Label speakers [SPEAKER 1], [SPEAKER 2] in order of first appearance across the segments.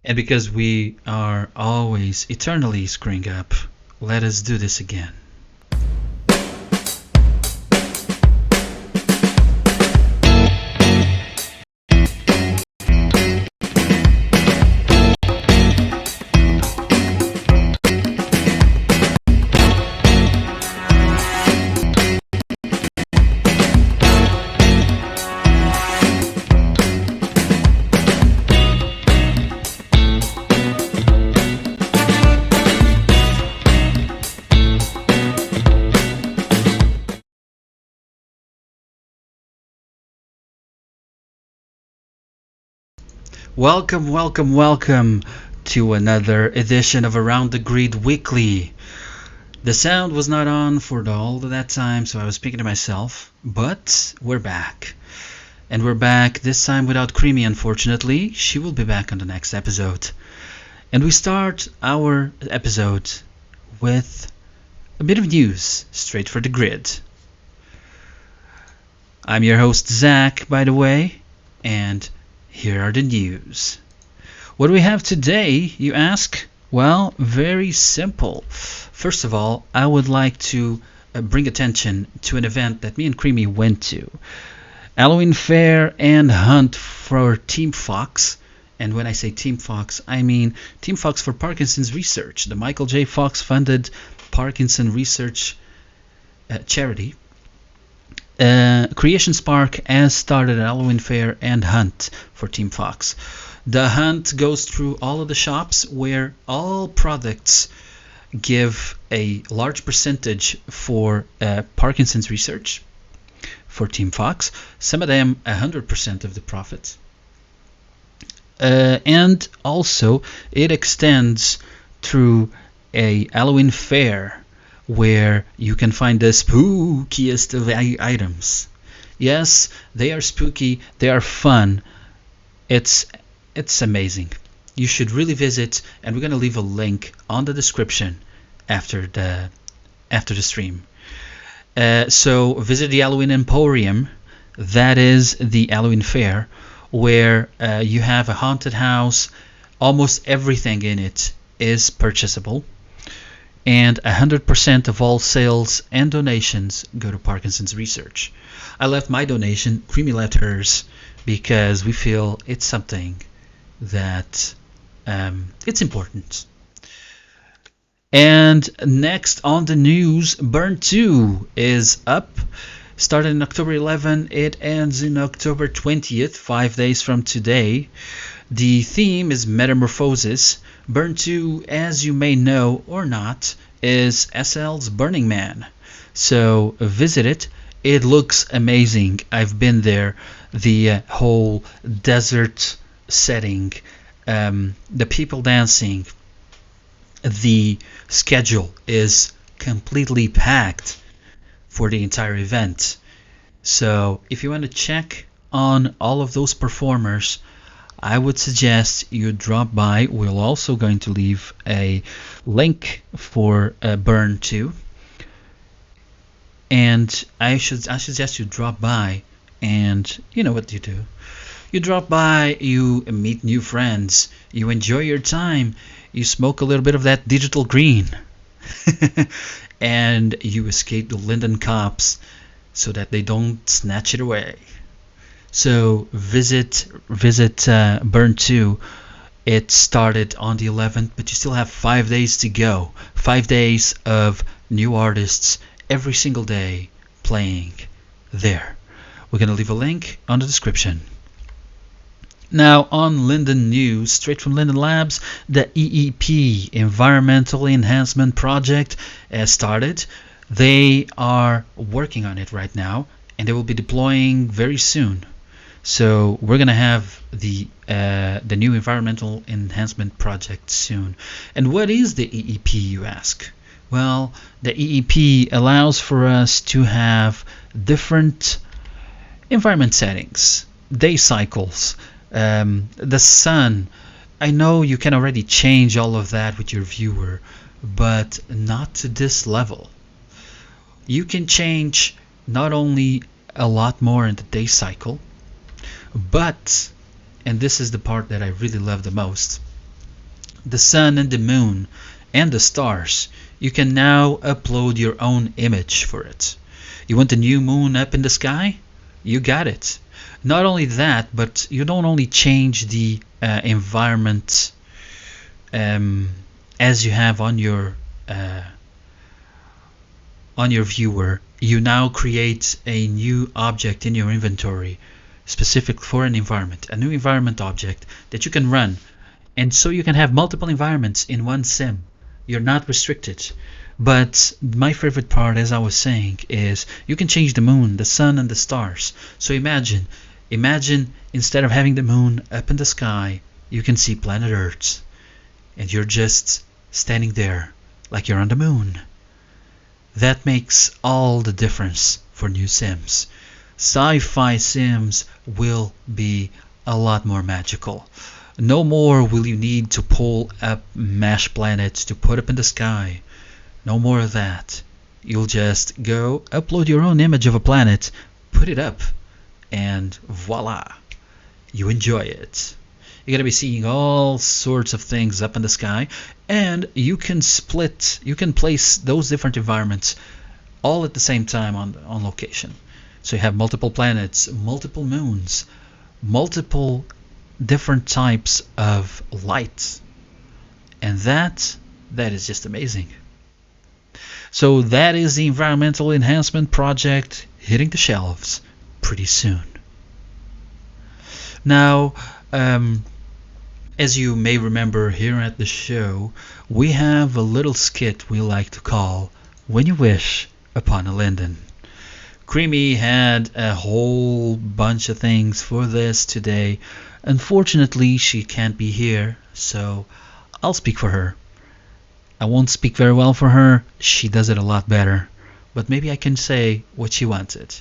[SPEAKER 1] And because we are always eternally screwing up, let us do this again. Welcome, welcome, welcome to another edition of Around the Grid Weekly. The sound was not on for all of that time, so I was speaking to myself, but we're back. And we're back this time without Creamy, unfortunately. She will be back on the next episode. And we start our episode with a bit of news straight for the grid. I'm your host, Zach, by the way, and here are the news. What do we have today, you ask? Well, very simple. First of all, I would like to bring attention to an event that me and Creamy went to. Halloween Fair and Hunt for Team Fox. And when I say Team Fox, I mean Team Fox for Parkinson's Research, the Michael J. Fox funded Parkinson Research charity. Creation Spark has started an Halloween Fair and Hunt for Team Fox. The hunt goes through all of the shops where all products give a large percentage for Parkinson's research for Team Fox. Some of them 100% of the profits. And also it extends through a Halloween fair where you can find the spookiest of items. Yes, they are spooky, they are fun. It's amazing. You should really visit, and we're going to leave a link on the description after the stream. So visit the Halloween Emporium. That is the Halloween fair where you have a haunted house. Almost everything in it is purchasable. And 100% of all sales and donations go to Parkinson's Research. I left my donation, Creamy left hers, because we feel it's something that it's important. And next on the news, Burn 2 is up. Started in October 11, it ends in October 20th, 5 days from today. The theme is Metamorphosis. Burn 2, as you may know or not, is SL's Burning Man. So visit it. It looks amazing. I've been there. The whole desert setting, the people dancing, the schedule is completely packed for the entire event. So if you want to check on all of those performers, I would suggest you drop by. We're also going to leave a link for Burn 2. And I suggest you drop by, and you know what you do. You drop by, you meet new friends, you enjoy your time, you smoke a little bit of that digital green, and you escape the Linden cops so that they don't snatch it away. So visit Burn 2. It started on the 11th, but you still have 5 days to go. 5 days of new artists every single day playing there. We're going to leave a link on the description. Now on Linden News, straight from Linden Labs, the EEP, Environmental Enhancement Project, has started. They are working on it right now, and they will be deploying very soon. So we're going to have the new Environmental Enhancement Project soon. And what is the EEP, you ask? Well, the EEP allows for us to have different environment settings, day cycles, the sun. I know you can already change all of that with your viewer, but not to this level. You can change not only a lot more in the day cycle, but, and this is the part that I really love the most, the sun and the moon and the stars. You can now upload your own image for it. You want a new moon up in the sky? You got it. Not only that, but you don't only change the environment as you have on your viewer. You now create a new object in your inventory specific for an environment, a new environment object that you can run. And so you can have multiple environments in one sim. You're not restricted. But my favorite part, as I was saying, is you can change the moon, the sun, and the stars. So imagine instead of having the moon up in the sky, you can see planet Earth. And you're just standing there like you're on the moon. That makes all the difference for new sims. Sci-fi sims will be a lot more magical. No more will you need to pull up mesh planets to put up in the sky. No more of that. You'll just go upload your own image of a planet, put it up, and voila, you enjoy it. You're going to be seeing all sorts of things up in the sky, and you can place those different environments all at the same time on location. So you have multiple planets, multiple moons, multiple different types of light, and that is just amazing. So that is the environmental enhancement project hitting the shelves pretty soon. Now, as you may remember here at the show, we have a little skit we like to call When You Wish Upon a Linden. Creamy had a whole bunch of things for this today. Unfortunately, she can't be here, so I'll speak for her. I won't speak very well for her. She does it a lot better. But maybe I can say what she wanted.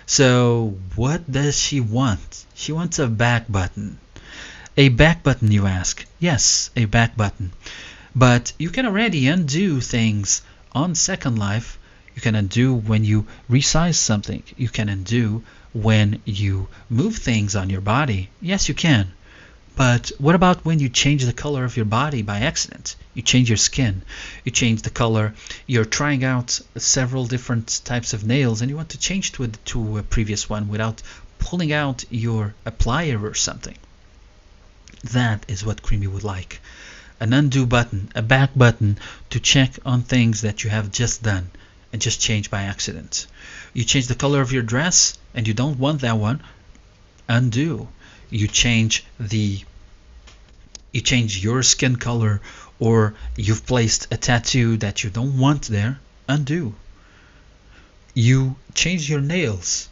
[SPEAKER 1] So, what does she want? She wants a back button. A back button, you ask? Yes, a back button. But you can already undo things on Second Life. You can undo when you resize something. You can undo when you move things on your body. Yes, you can. But what about when you change the color of your body by accident? You change your skin, you change the color, you're trying out several different types of nails and you want to change to a previous one without pulling out your applier or something. That is what Creamy would like. An undo button, a back button to check on things that you have just done and just changed by accident. You change the color of your dress and you don't want that one, undo. You change your skin color, or you've placed a tattoo that you don't want there, undo. You change your nails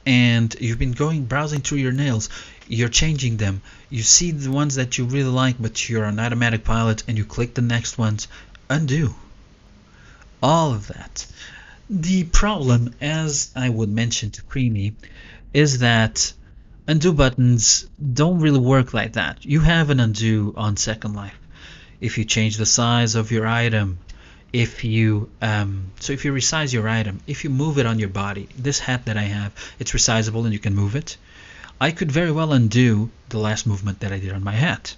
[SPEAKER 1] and you've been browsing through your nails, you're changing them, you see the ones that you really like but you're an automatic pilot and you click the next ones, undo. All of that. The problem, as I would mention to Creamy, is that undo buttons don't really work like that. You have an undo on Second Life. If you change the size of your item, if you resize your item, if you move it on your body, this hat that I have, it's resizable and you can move it. I could very well undo the last movement that I did on my hat.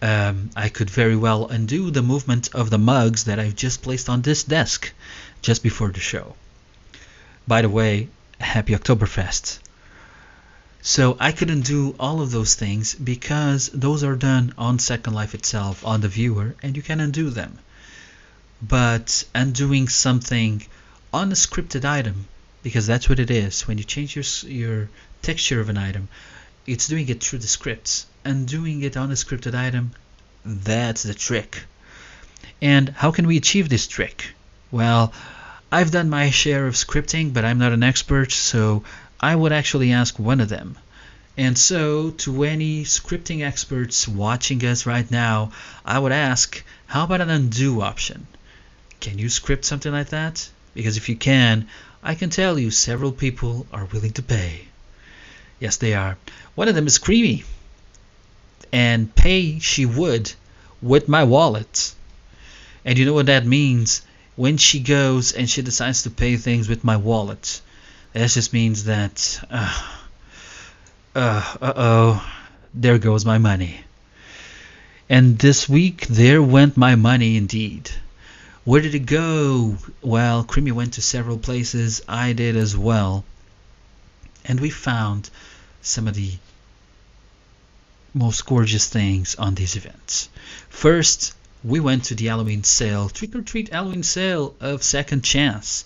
[SPEAKER 1] I could very well undo the movement of the mugs that I've just placed on this desk just before the show. By the way, happy Oktoberfest. So I could undo all of those things because those are done on Second Life itself, on the viewer, and you can undo them. But undoing something on a scripted item, because that's what it is, when you change your texture of an item, it's doing it through the scripts. Undoing it on a scripted item, that's the trick. And how can we achieve this trick? Well, I've done my share of scripting, but I'm not an expert, so I would actually ask one of them. And so, to any scripting experts watching us right now, I would ask, how about an undo option? Can you script something like that? Because if you can, I can tell you several people are willing to pay. Yes, they are. One of them is Creamy. And pay she would with my wallet. And you know what that means? When she goes and she decides to pay things with my wallet, that just means that, there goes my money. And this week, there went my money indeed. Where did it go? Well, Creamy went to several places. I did as well. And we found some of the most gorgeous things on these events. First, we went to the Halloween sale, trick or treat Halloween sale of Second Chance.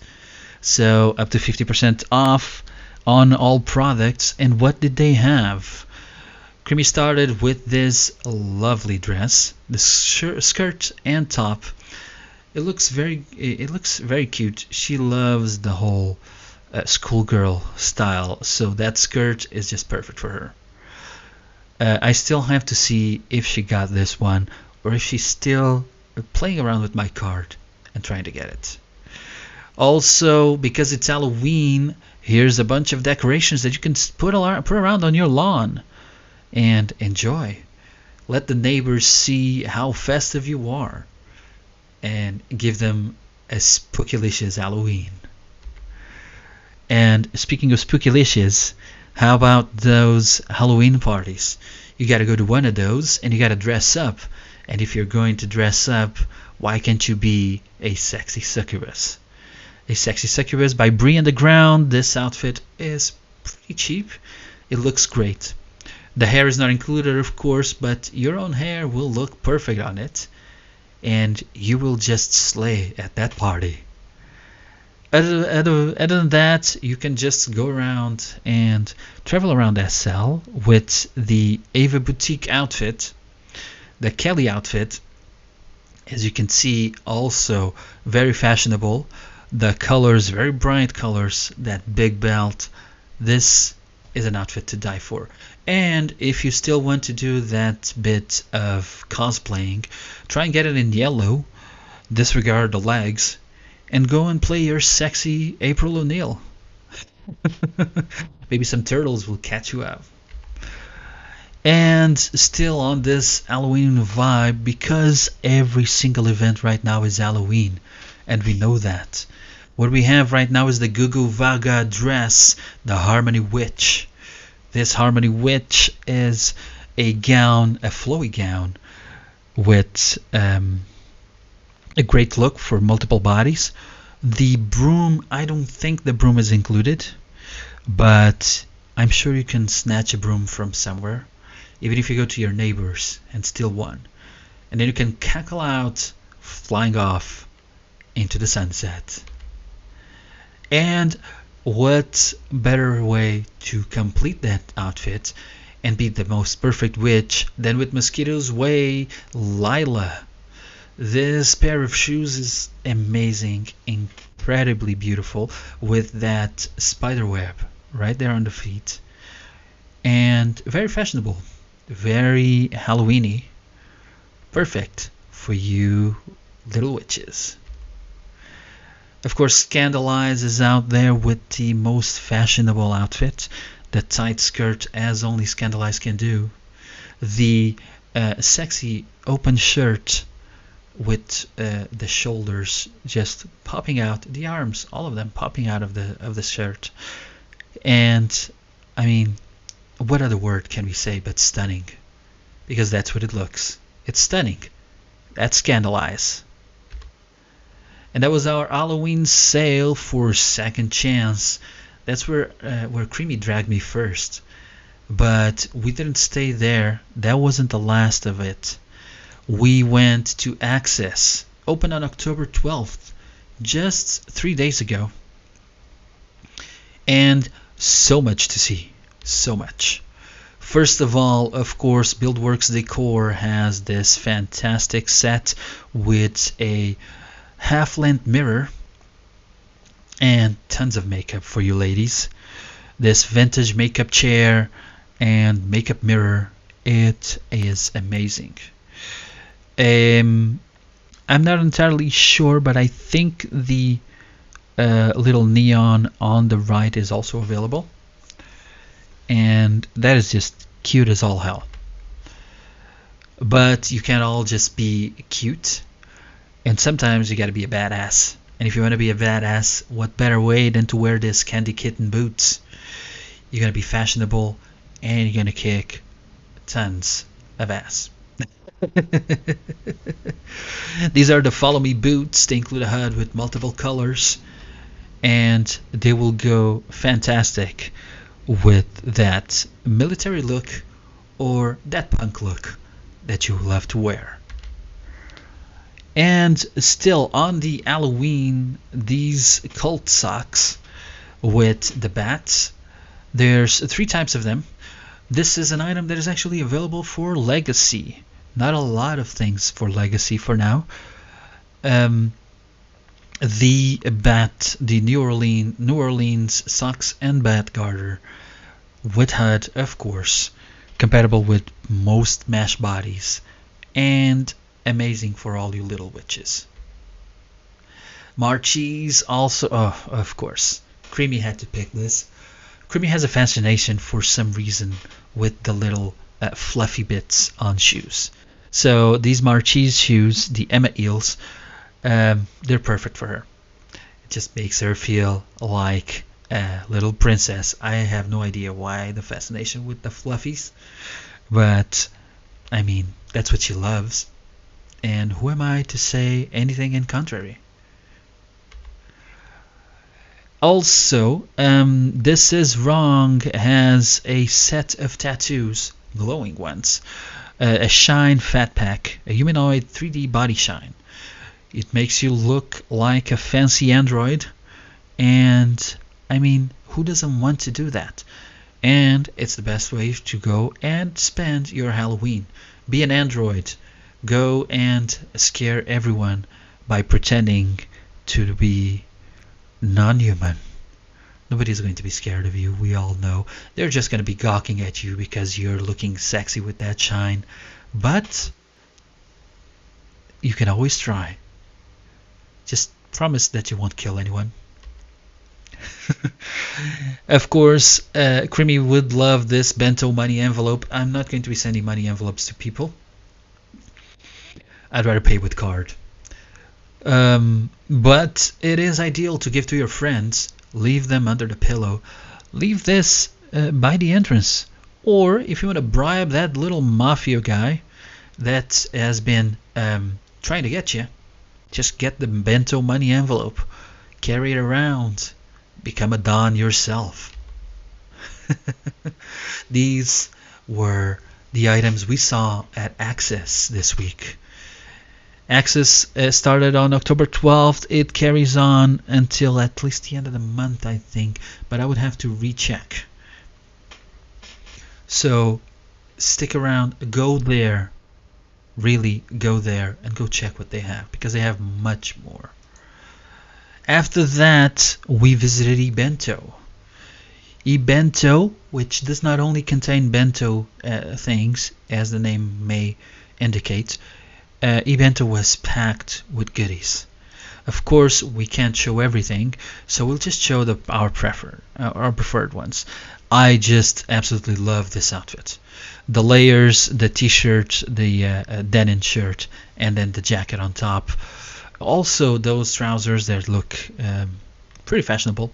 [SPEAKER 1] So up to 50% off on all products. And what did they have? Creamy started with this lovely dress, the skirt and top. It looks very cute. She loves the whole schoolgirl style, so that skirt is just perfect for her. I still have to see if she got this one or if she's still playing around with my card and trying to get it. Also, because it's Halloween, here's a bunch of decorations that you can put around on your lawn and enjoy. Let the neighbors see how festive you are and give them a spookylicious Halloween. And speaking of spookylicious, how about those Halloween parties? You gotta go to one of those and you gotta dress up. And if you're going to dress up, why can't you be a sexy succubus? A sexy succubus by Brie Underground. This outfit is pretty cheap. It looks great. The hair is not included, of course, but your own hair will look perfect on it. And you will just slay at that party. Other than that, you can just go around and travel around SL with the Ava Boutique outfit, the Kelly outfit. As you can see, also very fashionable. The colors, very bright colors, that big belt. This is an outfit to die for. And if you still want to do that bit of cosplaying, try and get it in yellow, disregard the legs, and go and play your sexy April O'Neil. Maybe some turtles will catch you up. And still on this Halloween vibe, because every single event right now is Halloween, and we know that. What we have right now is the Gugu Vaga dress, the Harmony Witch. This Harmony Witch is a gown, a flowy gown, with a great look for multiple bodies. The broom, I don't think the broom is included, but I'm sure you can snatch a broom from somewhere, even if you go to your neighbors and steal one. And then you can cackle out, flying off into the sunset. And what better way to complete that outfit and be the most perfect witch than with Mosquito's Way Lila. This pair of shoes is amazing, incredibly beautiful, with that spider web right there on the feet. And very fashionable, very Halloweeny. Perfect for you little witches. Of course, Scandalize is out there with the most fashionable outfit, the tight skirt as only Scandalize can do, the sexy open shirt with the shoulders just popping out, the arms, all of them popping out of the shirt. And I mean, what other word can we say but stunning? Because that's what it looks. It's stunning. That's Scandalize. And that was our Halloween sale for Second Chance. That's where Creamy dragged me first. But we didn't stay there. That wasn't the last of it. We went to Access, opened on October 12th, just 3 days ago. And so much to see. So much. First of all, of course, Buildworks Decor has this fantastic set with a half-length mirror and tons of makeup for you ladies. This vintage makeup chair and makeup mirror, it is amazing. I'm not entirely sure, but I think the little neon on the right is also available, and that is just cute as all hell. But you can't all just be cute. And sometimes you gotta be a badass. And if you want to be a badass, what better way than to wear this Candy Kitten boots? You're gonna be fashionable and you're gonna kick tons of ass. These are the Follow Me boots. They include a hood with multiple colors, and they will go fantastic with that military look or that punk look that you love to wear. And still on the Halloween, these cult socks with the bats. There's three types of them. This is an item that is actually available for Legacy. Not a lot of things for Legacy for now. The New Orleans socks and bat garter with HUD, of course, compatible with most mesh bodies, and amazing for all you little witches. Marchese also, oh, of course, Creamy had to pick this. Creamy has a fascination for some reason with the little fluffy bits on shoes. So these Marchese shoes, the Emma Eels, they're perfect for her. It just makes her feel like a little princess. I have no idea why the fascination with the fluffies, but I mean, that's what she loves. And who am I to say anything in contrary? Also, This Is Wrong has a set of tattoos, glowing ones. A shine fat pack, a humanoid 3D body shine. It makes you look like a fancy android, and I mean, who doesn't want to do that? And it's the best way to go and spend your Halloween. Be an android. Go and scare everyone by pretending to be non-human. Nobody's going to be scared of you, we all know. They're just going to be gawking at you because you're looking sexy with that shine. But you can always try. Just promise that you won't kill anyone. Of course, Creamy would love this bento money envelope. I'm not going to be sending money envelopes to people. I'd rather pay with card. But it is ideal to give to your friends. Leave them under the pillow. Leave this by the entrance. Or if you want to bribe that little mafia guy that has been trying to get you, just get the bento money envelope. Carry it around. Become a Don yourself. These were the items we saw at Access this week. Access started on October 12th. It carries on until at least the end of the month, I think, but I would have to recheck. So stick around, go there, really go there and go check what they have, because they have much more. After that, we visited eBento. eBento, which does not only contain bento things, as the name may indicate, eBento was packed with goodies. Of course, we can't show everything, so we'll just show our preferred ones. I just absolutely love this outfit. The layers, the t-shirt, the denim shirt, and then the jacket on top. Also, those trousers that look pretty fashionable,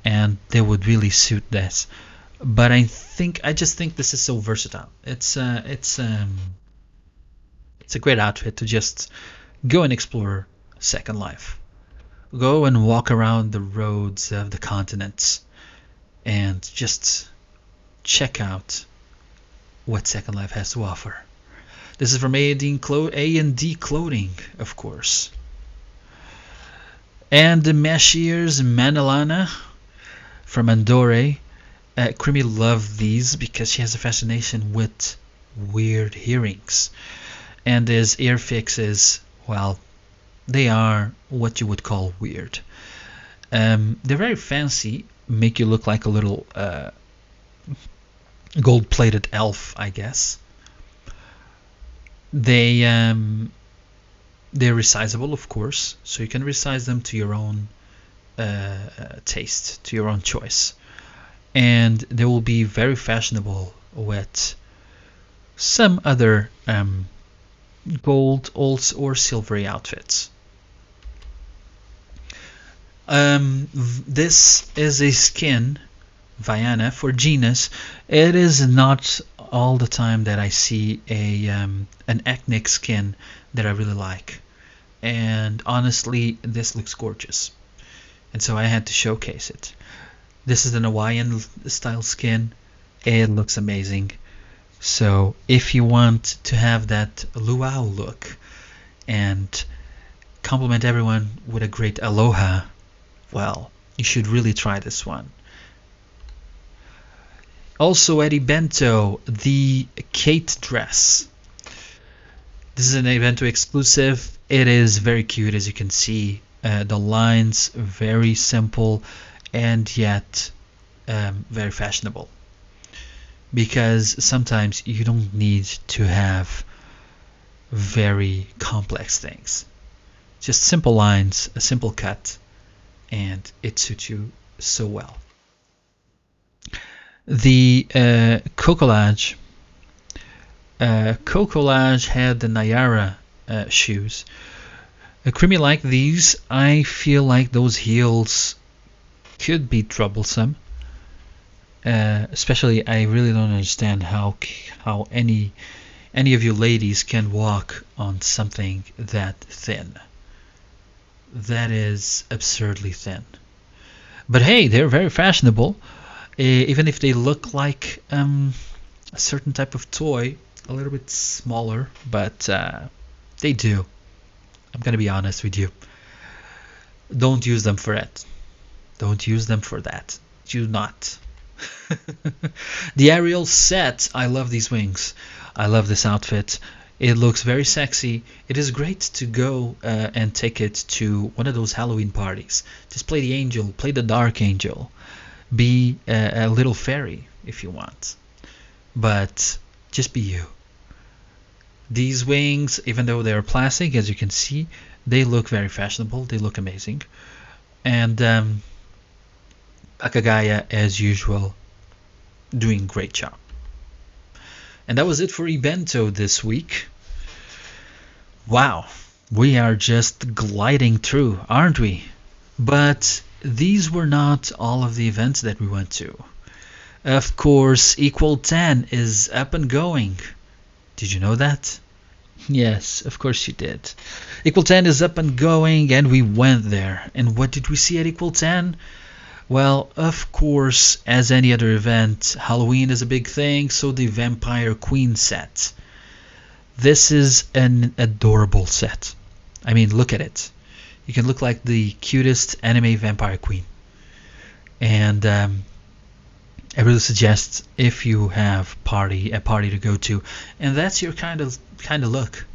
[SPEAKER 1] and they would really suit this. But I just think this is so versatile. It's a great outfit to just go and explore Second Life. Go and walk around the roads of the continents and just check out what Second Life has to offer. This is from A&D Clothing, of course. And the mesh ears Manilana from Andorre. Creamy loved these because she has a fascination with weird earrings. And his ear fixes, well, they are what you would call weird. They're very fancy, make you look like a little gold-plated elf, I guess. They're resizable, of course, so you can resize them to your own taste, to your own choice. And they will be very fashionable with some other gold or silvery outfits. This is a skin Viana for Genus. It is not all the time that I see an ethnic skin that I really like. And honestly, this looks gorgeous. And so I had to showcase it. This is an Hawaiian style skin. It looks amazing. So if you want to have that luau look and compliment everyone with a great aloha, well, you should really try this one. Also at Ibento, the Kate dress. This is an Ibento exclusive. It is very cute, as you can see. The lines very simple and yet very fashionable. Because sometimes you don't need to have very complex things. Just simple lines, a simple cut, and it suits you so well. The Cocolage. Cocolage had the Nayara shoes. Creamy like these, I feel like those heels could be troublesome. Especially, I really don't understand how any of you ladies can walk on something that thin. That is absurdly thin. But hey, they're very fashionable. Even if they look like a certain type of toy, a little bit smaller, but they do. I'm gonna be honest with you. Don't use them for it. Don't use them for that. Do not. The Ariel set. I love these wings. I love this outfit. It looks very sexy. It is great to go and take it to one of those Halloween parties. Just play the angel, play the dark angel. Be a little fairy if you want. But just be you. These wings, even though they're plastic, as you can see, they look very fashionable. They look amazing. And Akagaya, as usual, doing a great job. And that was it for Ibento this week. Wow, we are just gliding through, aren't we? But these were not all of the events that we went to. Of course, Equal 10 is up and going. Did you know that? Yes, of course you did. Equal 10 is up and going, and we went there. And what did we see at Equal 10? Well, of course, as any other event, Halloween is a big thing, so the Vampire Queen set. This is an adorable set. I mean, look at it. You can look like the cutest anime vampire queen. And I really suggest, if you have a party to go to, and that's your kind of look,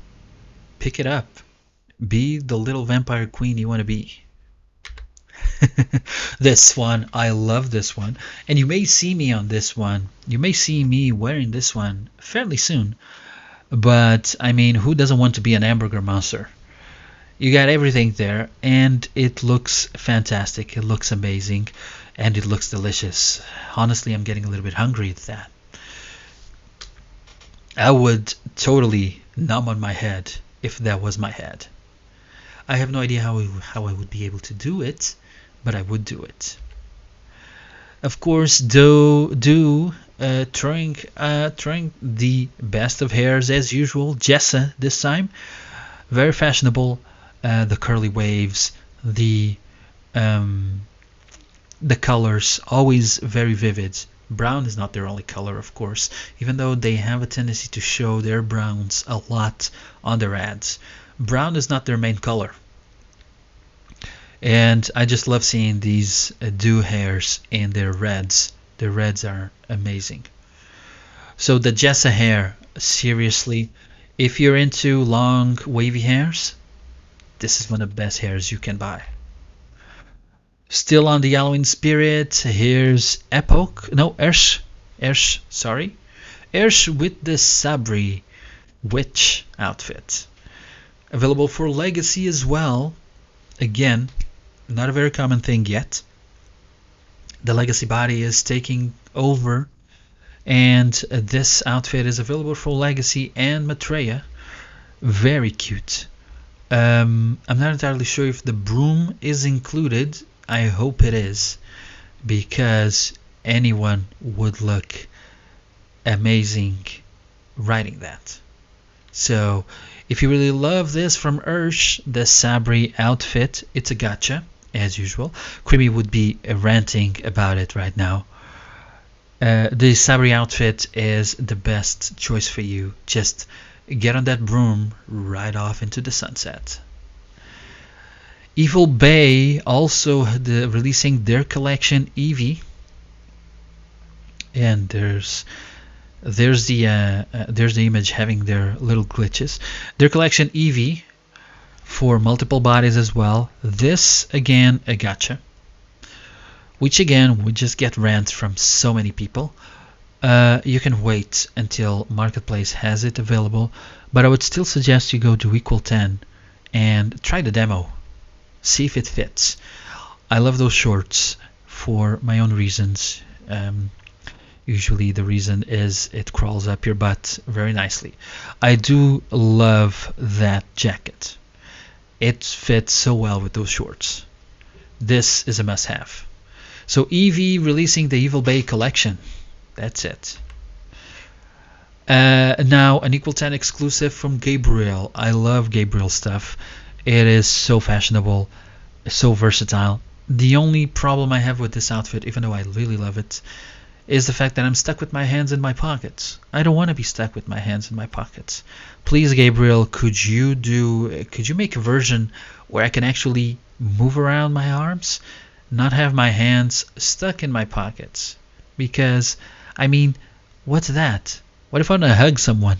[SPEAKER 1] pick it up. Be the little vampire queen you want to be. This one, I love this one, and you may see me on this one. You may see me wearing this one fairly soon. But I mean, who doesn't want to be an hamburger monster? You got everything there, and it looks fantastic. It looks amazing, and it looks delicious. Honestly, I'm getting a little bit hungry at that. I would totally numb on my head if that was my head. I have no idea how I would be able to do it, but I would do it. Of course, throwing the best of hairs as usual. Jessa this time, very fashionable. The curly waves, the colors, always very vivid. Brown is not their only color, of course, even though they have a tendency to show their browns a lot on their ads. Brown is not their main color. And I just love seeing these dew hairs in their reds. The reds are amazing. So the Jessa hair, seriously, if you're into long wavy hairs, this is one of the best hairs you can buy. Still on the Halloween spirit, here's Ersh with the Sabri witch outfit. Available for Legacy as well. Again, not a very common thing yet. The Legacy body is taking over, and this outfit is available for Legacy and Maitreya. Very cute. I'm not entirely sure if the broom is included. I hope it is, because anyone would look amazing writing that. So if you really love this from Ursh, the Sabri outfit, it's a gotcha, as usual. Creamy would be ranting about it right now. The Sabri outfit is the best choice for you. Just get on that broom right off into the sunset. Evil Bay also releasing their collection Eevee, and there's the image having their little glitches. Their collection Eevee for multiple bodies as well. This again a gotcha, which again would just get rants from so many people. You can wait until Marketplace has it available, but I would still suggest you go to Equal 10 and try the demo. See if it fits. I love those shorts for my own reasons. Usually the reason is it crawls up your butt very nicely. I do love that jacket. It fits so well with those shorts. This is a must-have. So Eevee releasing the Evil Bay collection. That's it. Now an Equal 10 exclusive from Gabriel. I love Gabriel stuff. It is so fashionable, so versatile. The only problem I have with this outfit, even though I really love it, is the fact that I'm stuck with my hands in my pockets. I don't want to be stuck with my hands in my pockets. Please, Gabriel, could you make a version where I can actually move around my arms, not have my hands stuck in my pockets? Because, I mean, what's that? What if I want to hug someone?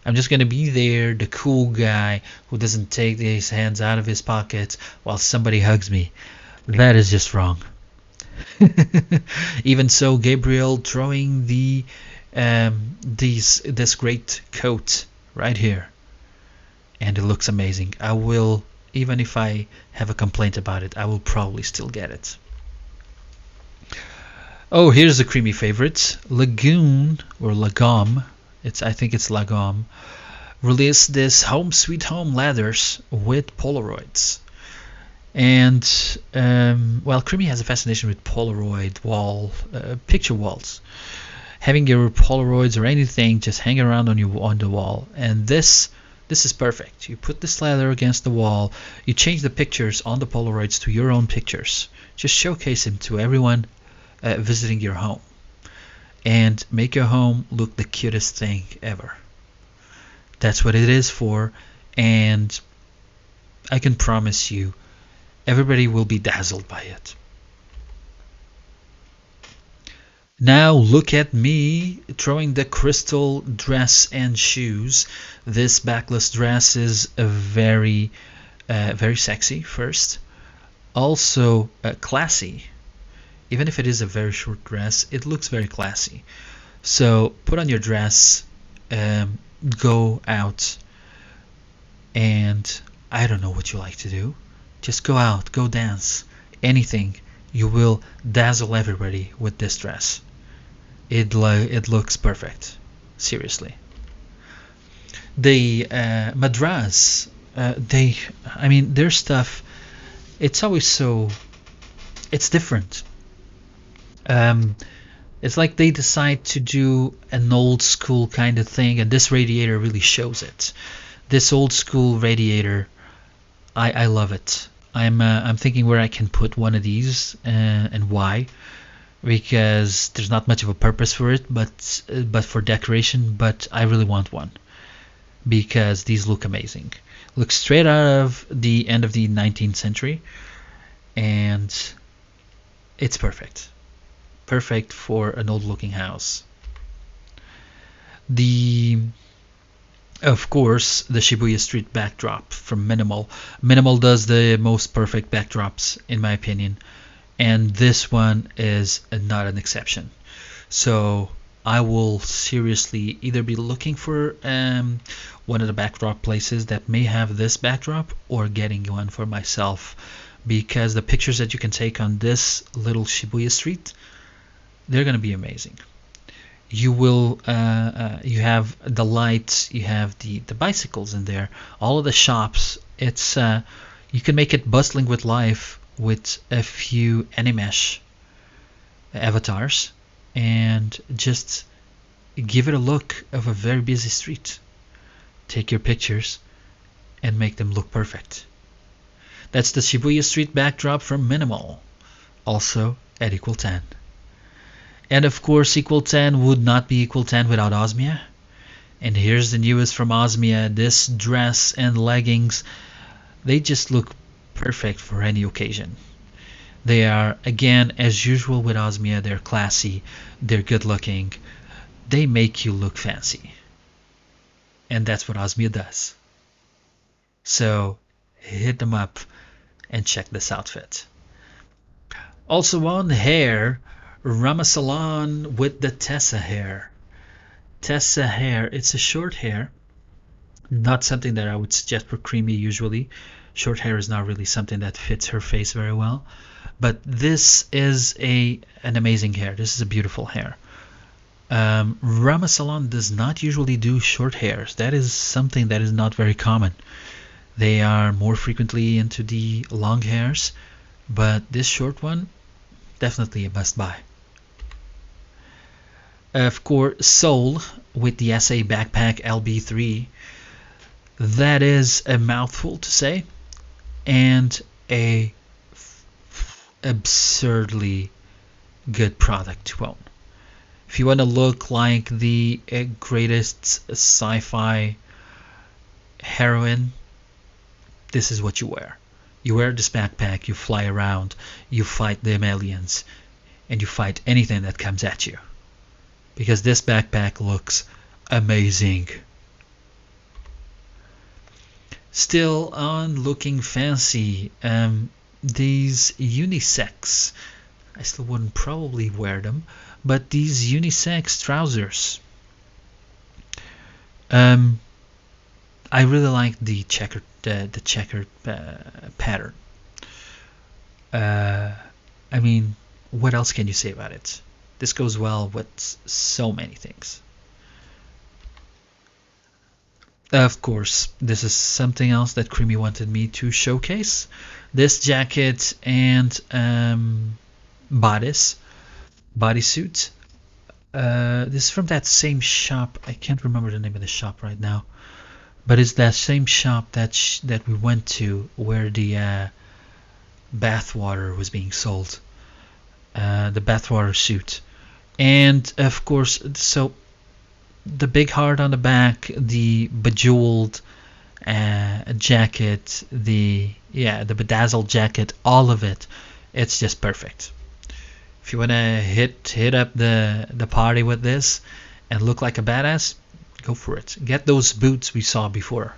[SPEAKER 1] I'm just going to be there, the cool guy who doesn't take his hands out of his pockets while somebody hugs me. That is just wrong. Even so, Gabriel throwing this great coat right here, and it looks amazing. I will, even if I have a complaint about it, I will probably still get it. Oh, here's the creamy favorites. Lagoon or Lagom. I think it's Lagom. Released this Home Sweet Home ladders with Polaroids. And Creamy has a fascination with Polaroid picture walls. Having your Polaroids or anything just hang around on the wall, and this is perfect. You put this ladder against the wall. You change the pictures on the Polaroids to your own pictures. Just showcase them to everyone visiting your home, and make your home look the cutest thing ever. That's what it is for, and I can promise you, everybody will be dazzled by it. Now look at me throwing the crystal dress and shoes. This backless dress is very sexy first. Also classy. Even if it is a very short dress, it looks very classy. So put on your dress, go out, and I don't know what you like to do. Just go out, go dance, anything. You will dazzle everybody with this dress. It looks perfect, seriously. The Madras, their stuff, it's always it's different. It's like they decide to do an old school kind of thing, and this radiator really shows it. This old school radiator, I love it. I'm thinking where I can put one of these and why, because there's not much of a purpose for it, but for decoration. But I really want one because these look amazing. Look straight out of the end of the 19th century, and it's perfect. Perfect for an old-looking house. Of course, the Shibuya Street backdrop from Minimal. Minimal does the most perfect backdrops, in my opinion, and this one is not an exception. So I will seriously either be looking for one of the backdrop places that may have this backdrop, or getting one for myself, because the pictures that you can take on this little Shibuya Street, they're going to be amazing. You will you have the lights, you have the bicycles in there, all of the shops. It's you can make it bustling with life with a few Animesh avatars, and just give it a look of a very busy street. Take your pictures and make them look perfect. That's the Shibuya Street backdrop from Minimal, also at Equal 10. And of course, Equal 10 would not be Equal 10 without Osmia. And here's the newest from Osmia. This dress and leggings, they just look perfect for any occasion. They are, again, as usual with Osmia, they're classy, they're good looking, they make you look fancy. And that's what Osmia does. So hit them up and check this outfit. Also on hair, Ramasalon with the Tessa hair. Tessa hair, it's a short hair, not something that I would suggest for Creamy usually. Short hair is not really something that fits her face very well, but this is an amazing hair. This is a beautiful hair. Ramasalon does not usually do short hairs. That is something that is not very common. They are more frequently into the long hairs, but this short one, definitely a must buy. Of course, Soul with the SA Backpack LB3. That is a mouthful to say, and a absurdly good product to own. If you want to look like the greatest sci-fi heroine, this is what you wear. You wear this backpack, you fly around, you fight them aliens, and you fight anything that comes at you. Because this backpack looks amazing. Still on looking fancy, these unisex, I still wouldn't probably wear them, but these unisex trousers. I really like the checkered pattern. I mean, what else can you say about it? This goes well with so many things. Of course, this is something else that Creamy wanted me to showcase. This jacket and bodysuit. This is from that same shop. I can't remember the name of the shop right now, but it's that same shop that we went to where the bathwater was being sold. The bathwater suit. And of course, so the big heart on the back, the bejeweled jacket, the bedazzled jacket, all of it, it's just perfect. If you want to hit up the party with this and look like a badass, go for it. Get those boots we saw before.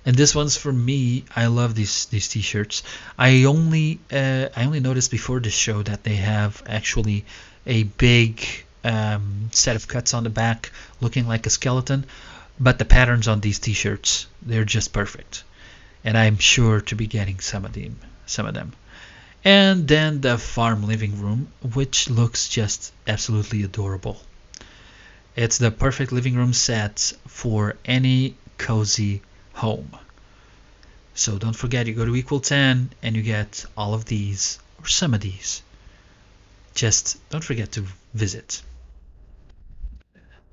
[SPEAKER 1] And this one's for me. I love these t-shirts. I only noticed before this show that they have actually a big set of cuts on the back, looking like a skeleton. But the patterns on these t-shirts, they're just perfect, and I'm sure to be getting some of them. And then the farm living room, which looks just absolutely adorable. It's the perfect living room set for any cozy home. So don't forget, you go to Equal 10 and you get all of these or some of these. Just don't forget to visit.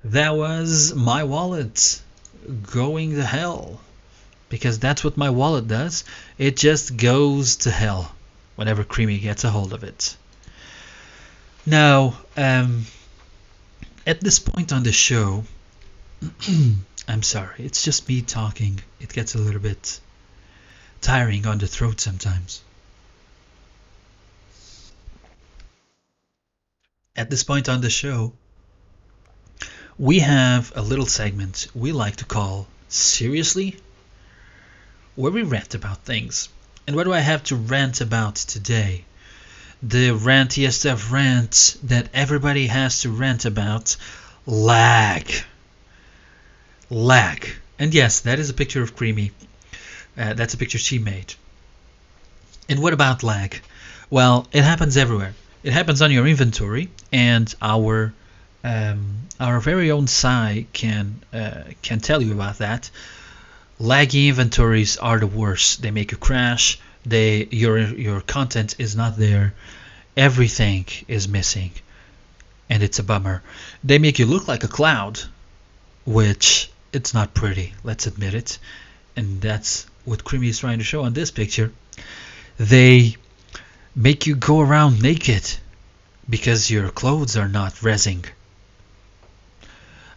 [SPEAKER 1] That was my wallet going to hell, because that's what my wallet does. It just goes to hell whenever Creamy gets a hold of it. Now, at this point on the show, I'm sorry, it's just me talking. It gets a little bit tiring on the throat sometimes. At this point on the show, we have a little segment we like to call Seriously, where we rant about things. And what do I have to rant about today? The rantiest of rants that everybody has to rant about: lag. And yes, that is a picture of Creamy. That's a picture she made. And what about lag? Well, it happens everywhere. It happens on your inventory, and our very own Sai can tell you about that. Laggy inventories are the worst. They make you crash. Your content is not there. Everything is missing, and it's a bummer. They make you look like a cloud, which it's not pretty, let's admit it. And that's what Creamy is trying to show on this picture. They make you go around naked because your clothes are not rezzing.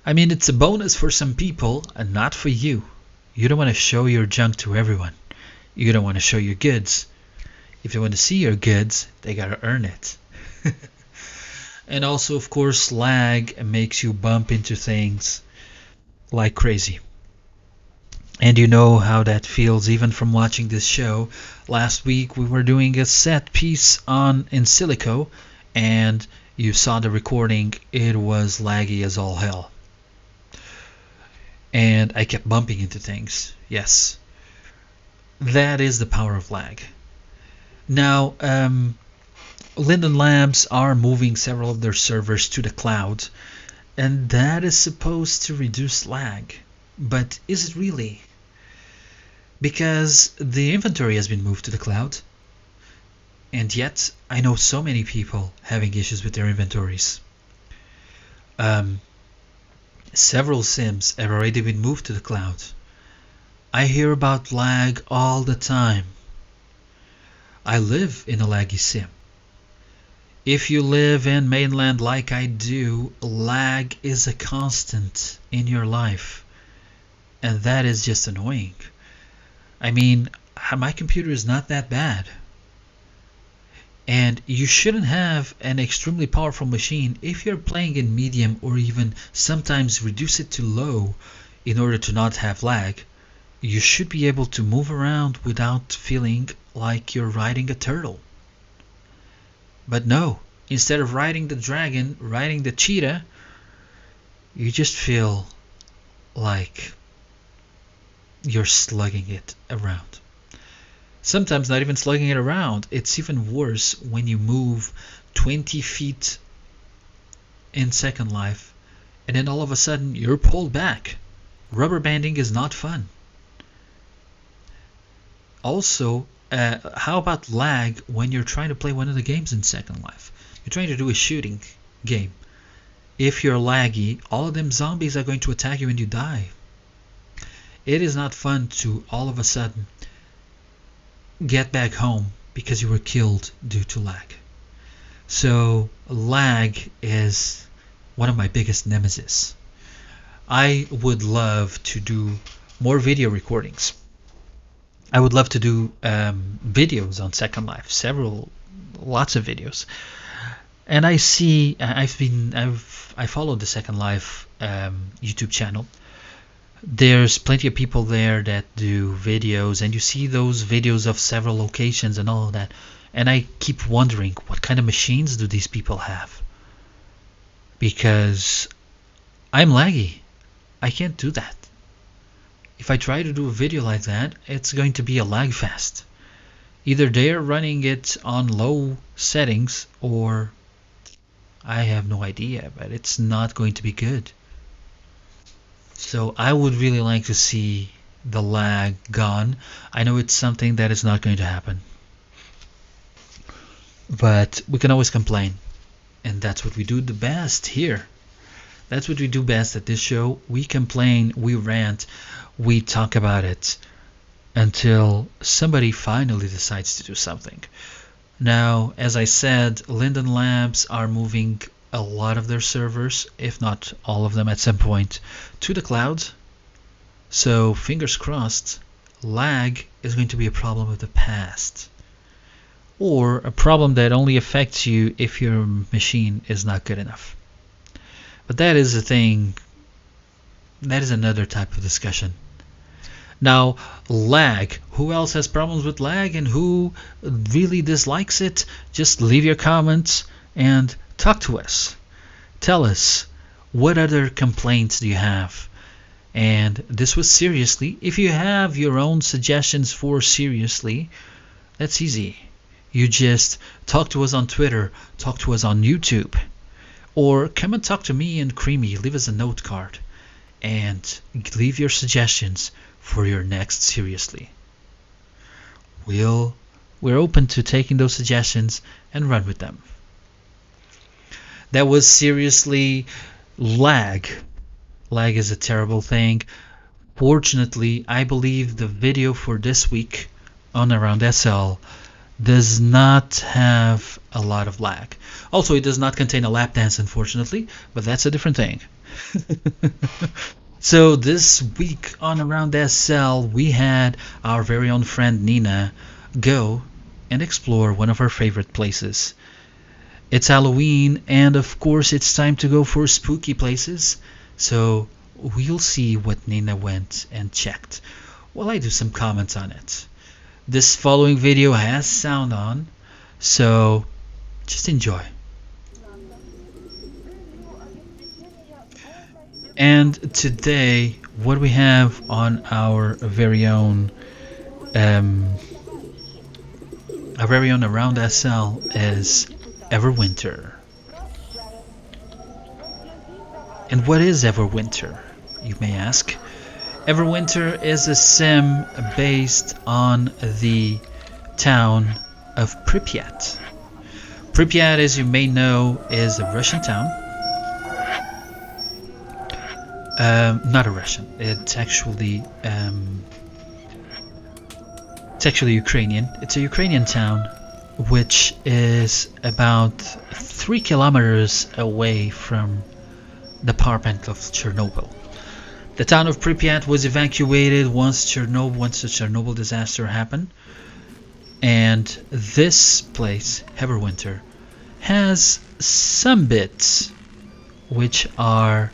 [SPEAKER 1] I mean, it's a bonus for some people and not for you. You don't want to show your junk to everyone. You don't want to show your goods. If they want to see your goods, they gotta earn it. And also, of course, lag makes you bump into things like crazy. And you know how that feels even from watching this show. Last week we were doing a set piece on In Silico, and you saw the recording. It was laggy as all hell. And I kept bumping into things. Yes. That is the power of lag. Now, Linden Labs are moving several of their servers to the cloud, and that is supposed to reduce lag. But is it really? Because the inventory has been moved to the cloud, and yet I know so many people having issues with their inventories. Several sims have already been moved to the cloud. I hear about lag all the time. I live in a laggy sim. If you live in mainland like I do, lag is a constant in your life. And that is just annoying. I mean, my computer is not that bad. And you shouldn't have an extremely powerful machine if you're playing in medium, or even sometimes reduce it to low in order to not have lag. You should be able to move around without feeling like you're riding a turtle. But no, instead of riding the dragon, riding the cheetah, you just feel like you're slugging it around. Sometimes not even slugging it around. It's even worse when you move 20 feet in Second Life and then all of a sudden you're pulled back. Rubber banding is not fun. Also, how about lag when you're trying to play one of the games in Second Life? You're trying to do a shooting game. If you're laggy, all of them zombies are going to attack you and you die. It is not fun to all of a sudden get back home because you were killed due to lag. So lag is one of my biggest nemesis. I would love to do more video recordings. I would love to do videos on Second Life, lots of videos. And I see, I followed the Second Life YouTube channel. There's plenty of people there that do videos, and you see those videos of several locations and all of that. And I keep wondering, what kind of machines do these people have? Because I'm laggy. I can't do that. If I try to do a video like that, it's going to be a lag fest. Either they're running it on low settings, or I have no idea, but it's not going to be good. So I would really like to see the lag gone. I know it's something that is not going to happen, but we can always complain, and that's what we do the best here. That's what we do best at this show. We complain, we rant, we talk about it until somebody finally decides to do something. Now, as I said, Linden Labs are moving a lot of their servers, if not all of them at some point, to the cloud. So fingers crossed, lag is going to be a problem of the past, or a problem that only affects you if your machine is not good enough. But that is a thing, that is another type of discussion. Now, lag. Who else has problems with lag and who really dislikes it? Just leave your comments and talk to us. Tell us, what other complaints do you have? And this was Seriously. If you have your own suggestions for Seriously, that's easy. You just talk to us on Twitter, talk to us on YouTube, or come and talk to me and Creamy. Leave us a note card and leave your suggestions for your next Seriously. We're open to taking those suggestions and run with them. That was seriously lag. Lag is a terrible thing. Fortunately, I believe the video for this week on Around SL does not have a lot of lag. Also, it does not contain a lap dance, unfortunately, but that's a different thing. So this week on Around SL, we had our very own friend Nina go and explore one of our favorite places. It's Halloween, and of course it's time to go for spooky places. So we'll see what Nina went and checked while I do some comments on it. This following video has sound on, so just enjoy. And today, what we have on our very own Around SL is Everwinter. And what is Everwinter, you may ask? Everwinter is a sim based on the town of Pripyat. Pripyat, as you may know, is a Russian town. Not a Russian. It's actually Ukrainian. It's a Ukrainian town, which is about 3 kilometers away from the power plant of Chernobyl. The town of Pripyat was evacuated once the Chernobyl disaster happened, and this place, Everwinter, has some bits which are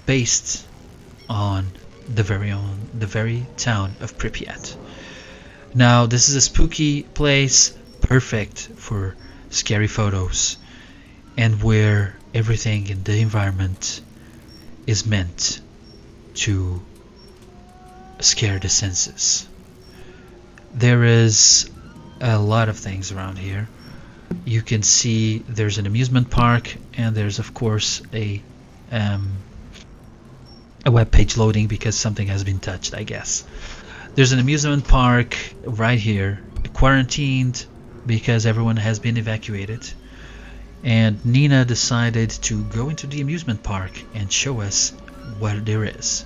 [SPEAKER 1] based on the very town of Pripyat. Now, this is a spooky place, perfect for scary photos, and where everything in the environment is meant to scare the senses. There is a lot of things around here. You can see there's an amusement park, and there's of course a web page loading because something has been touched, I guess. There's an amusement park right here, quarantined because everyone has been evacuated. And Nina decided to go into the amusement park and show us what there is.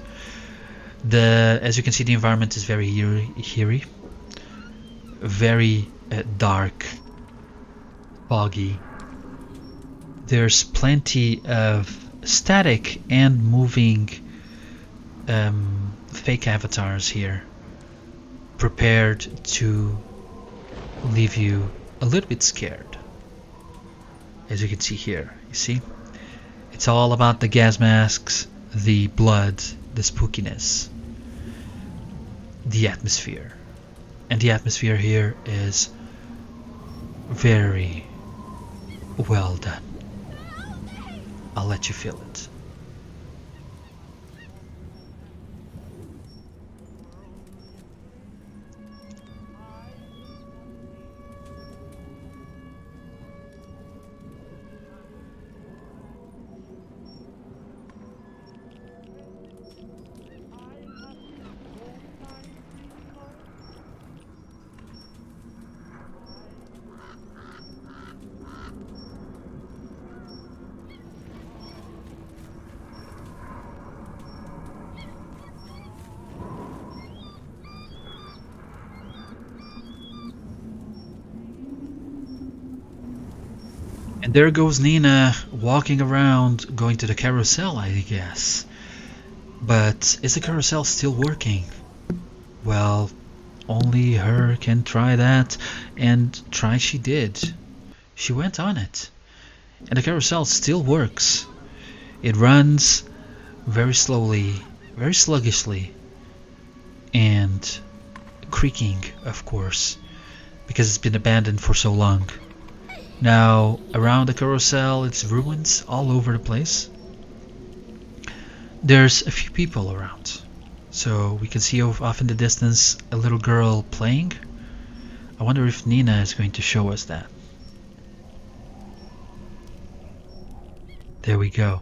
[SPEAKER 1] As you can see, the environment is very eerie, very dark, foggy. There's plenty of static and moving fake avatars here, prepared to leave you a little bit scared. As you can see here, you see? It's all about the gas masks, the blood, the spookiness, the atmosphere. And the atmosphere here is very well done. I'll let you feel it. And there goes Nina walking around, going to the carousel, I guess. But is the carousel still working? Well, only her can try that, and try she did. She went on it, and the carousel still works. It runs very slowly, very sluggishly, and creaking, of course, because it's been abandoned for so long. Now, around the carousel, it's ruins all over the place. There's a few people around, so we can see off in the distance a little girl playing. I wonder if Nina is going to show us that. There we go.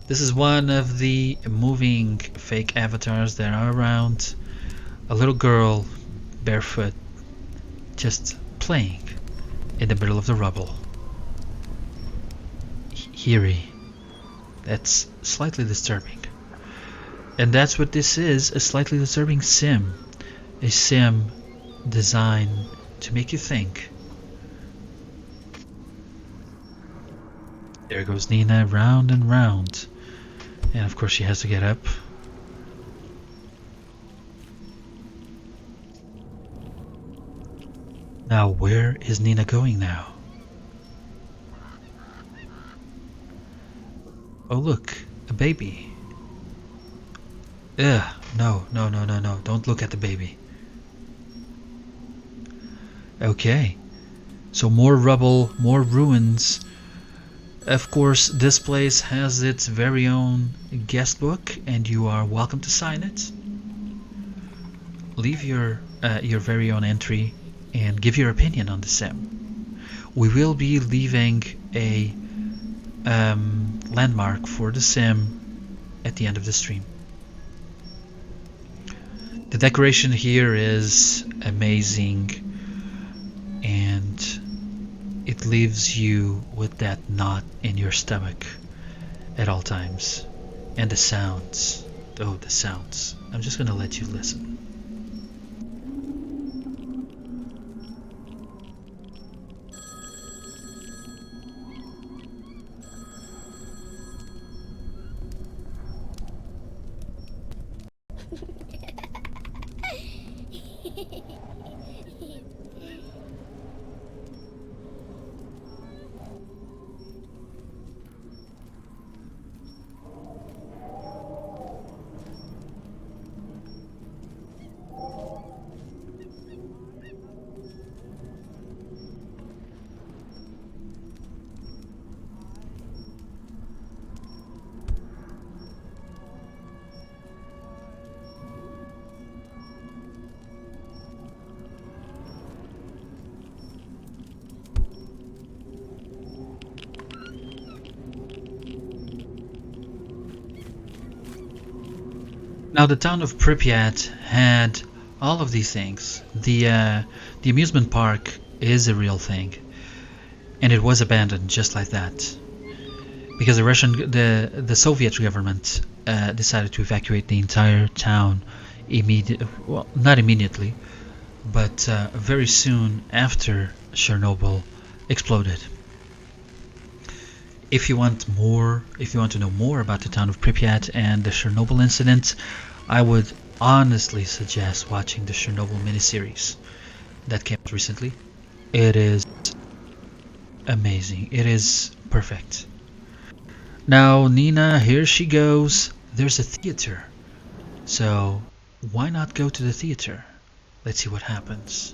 [SPEAKER 1] This is one of the moving fake avatars that are around. A little girl, barefoot, just playing in the middle of the rubble. eerie. That's slightly disturbing. And that's what this is, a slightly disturbing sim. A sim designed to make you think. There goes Nina round and round. And of course she has to get up. Now where is Nina going now? Oh look, a baby. Ugh, no, no, no, no, no, don't look at the baby. Okay, so more rubble, more ruins. Of course, this place has its very own guest book, and you are welcome to sign it. Leave your very own entry and give your opinion on the sim. We will be leaving a landmark for the sim at the end of the stream. The decoration here is amazing, and it leaves you with that knot in your stomach at all times. And the sounds, oh the sounds, I'm just gonna let you listen. Now the town of Pripyat had all of these things. The amusement park is a real thing, and it was abandoned just like that because the Soviet government decided to evacuate the entire town well, not immediately, but very soon after Chernobyl exploded. If you want to know more about the town of Pripyat and the Chernobyl incident, I would honestly suggest watching the Chernobyl miniseries that came out recently. It is amazing. It is perfect. Now Nina, here she goes. There's a theater. So why not go to the theater? Let's see what happens.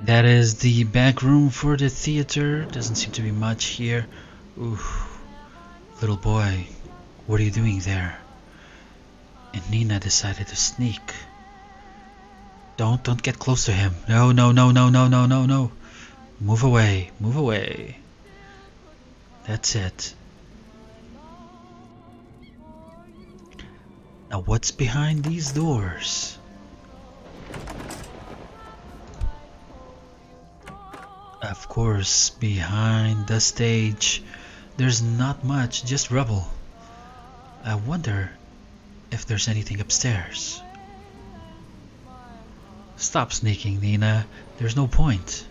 [SPEAKER 1] That is the back room for the theater. Doesn't seem to be much here. Ooh, little boy, what are you doing there? And Nina decided to sneak. Don't get close to him. No, no, no, no, no, no, no, no. Move away, move away. That's it. Now, what's behind these doors? Of course, behind the stage, there's not much, just rubble. I wonder if there's anything upstairs. Stop sneaking, Nina. There's no point.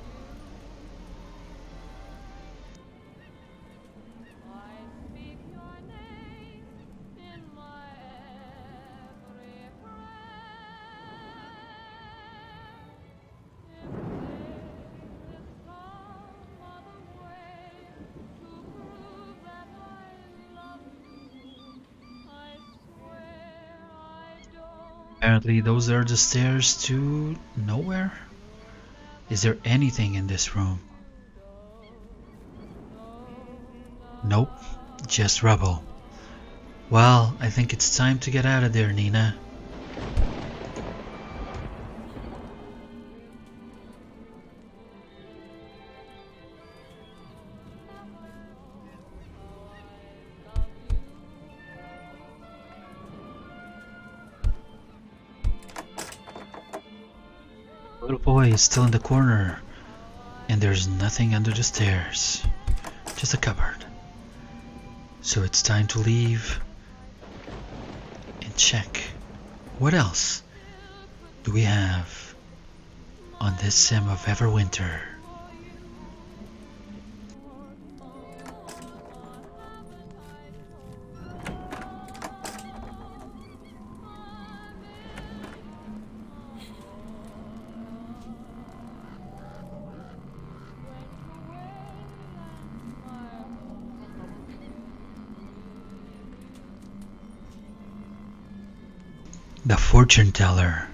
[SPEAKER 1] Apparently, those are the stairs to nowhere. Is there anything in this room? Nope, just rubble. Well, I think it's time to get out of there, Nina. Little boy is still in the corner, and there's nothing under the stairs, just a cupboard. So it's time to leave and check what else do we have on this sim of Everwinter. The fortune teller,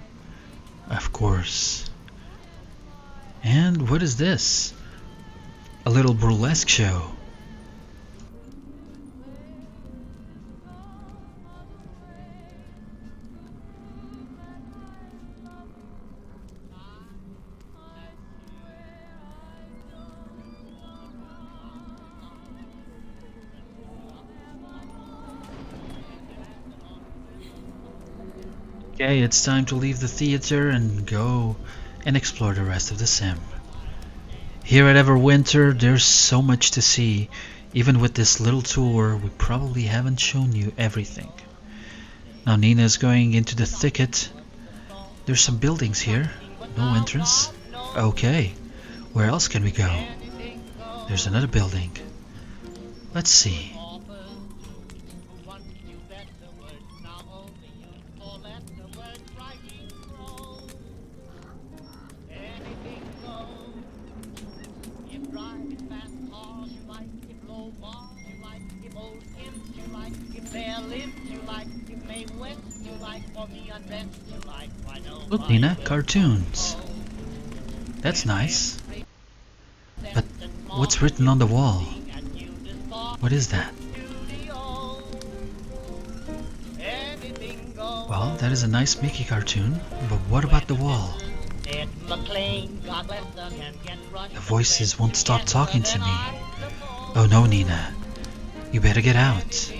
[SPEAKER 1] of course. And what is this? A little burlesque show. Okay, it's time to leave the theater and go and explore the rest of the sim. Here at Everwinter, there's so much to see. Even with this little tour, we probably haven't shown you everything. Now Nina is going into the thicket. There's some buildings here. No entrance. Okay, where else can we go? There's another building. Let's see. Look, Nina, cartoons. That's nice. But what's written on the wall? What is that? Well, that is a nice Mickey cartoon, but what about the wall? The voices won't stop talking to me. Oh no, Nina. You better get out.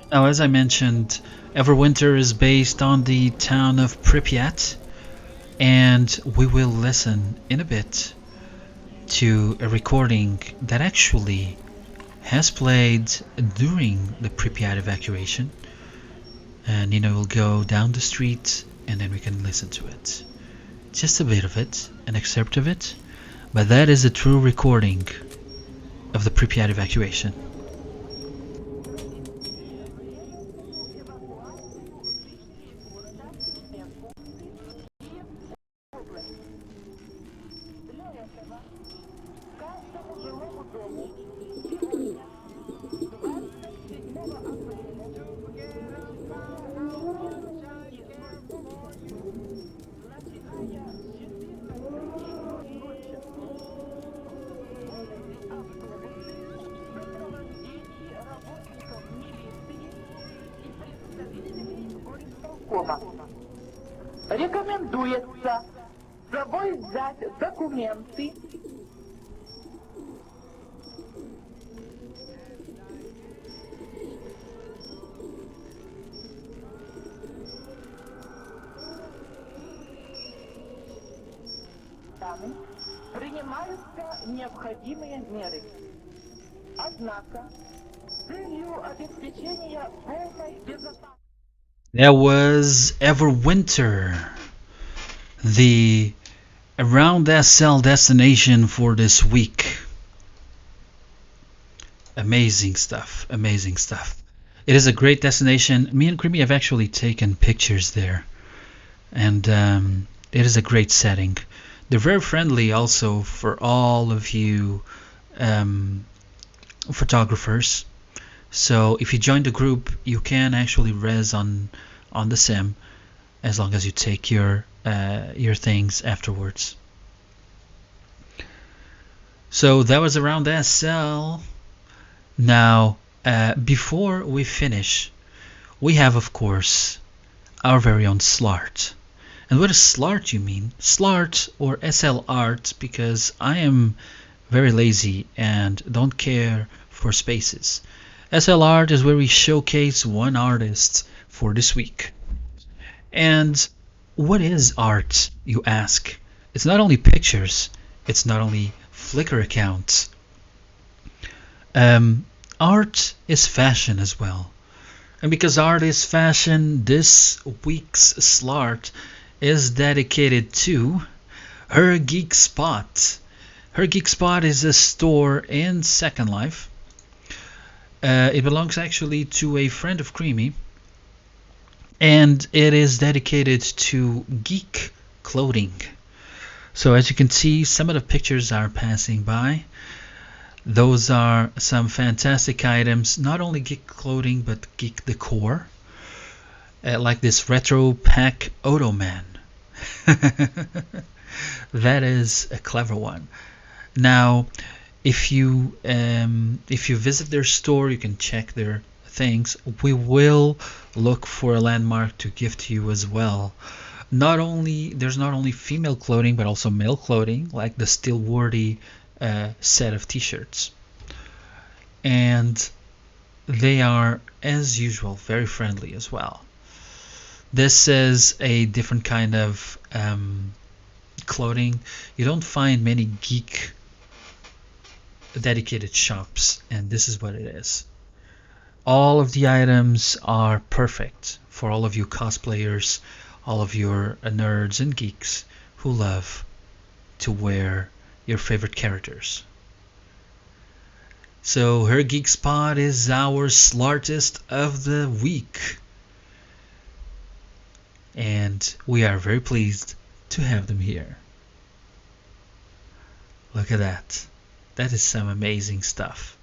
[SPEAKER 1] Now, as I mentioned, Everwinter is based on the town of Pripyat, and we will listen in a bit to a recording that actually has played during the Pripyat evacuation. And Nina will go down the street and then we can listen to it. Just a bit of it, an excerpt of it, but that is a true recording of the Pripyat evacuation.
[SPEAKER 2] Рекомендуется с собой взять документы, принимаются необходимые меры. Однако, с целью обеспечения полной безопасности.
[SPEAKER 1] That was Everwinter, the Around SL destination for this week. Amazing stuff, amazing stuff. It is a great destination. Me and Creamy have actually taken pictures there, and it is a great setting. They're very friendly also for all of you photographers. So if you join the group, you can actually res on the sim as long as you take your things afterwards. So that was Around SL. Now, before we finish, we have, of course, our very own Slart. And what does Slart you mean? Slart or SL Art, because I am very lazy and don't care for spaces. SL Art is where we showcase one artist for this week. And what is art, you ask? It's not only pictures, it's not only Flickr accounts. Art is fashion as well. And because art is fashion, this week's Slart is dedicated to Her Geek Spot. Her Geek Spot is a store in Second Life. It belongs actually to a friend of Creamy, and it is dedicated to geek clothing. So as you can see, some of the pictures are passing by. Those are some fantastic items, not only geek clothing but geek decor, like this retro pack Automan. That is a clever one. Now, if you visit their store, you can check their things. We will look for a landmark to give to you as well. There's not only female clothing but also male clothing, like the Stillworthy set of t-shirts, and they are, as usual, very friendly as well. This is a different kind of clothing. You don't find many geek dedicated shops, and this is what it is. All of the items are perfect for all of you cosplayers, all of your nerds and geeks who love to wear your favorite characters. So Her Geek Spot is our Slartist of the week, and we are very pleased to have them here. Look at that. That is some amazing stuff.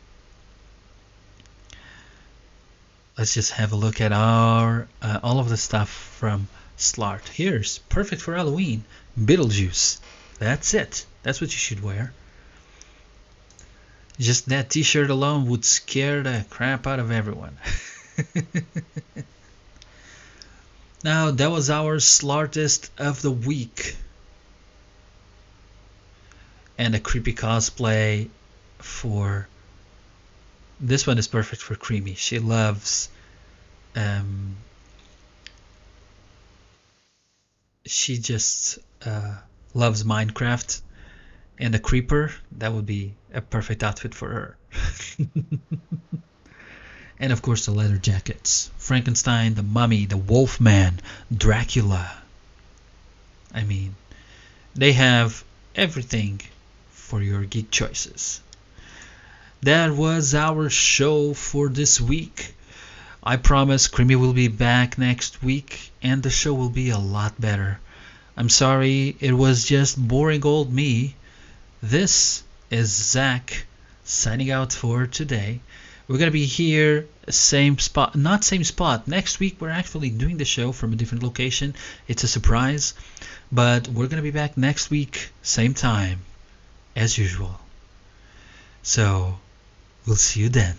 [SPEAKER 1] Let's just have a look at our all of the stuff from Slart. Here's perfect for Halloween, Beetlejuice. That's it. That's what you should wear. Just that t-shirt alone would scare the crap out of everyone. Now, that was our Slartist of the week. And a creepy cosplay for... This one is perfect for Creamy. She loves... she just loves Minecraft. And a creeper, that would be a perfect outfit for her. And of course the leather jackets. Frankenstein, the Mummy, the Wolfman, Dracula. I mean, they have everything for your geek choices. That was our show for this week. I promise Creamy will be back next week and the show will be a lot better. I'm sorry it was just boring old me. This is Zach signing out for today. We're going to be here, same spot, not same spot. Next week, we're actually doing the show from a different location. It's a surprise, but we're going to be back next week, same time, as usual. So, we'll see you then.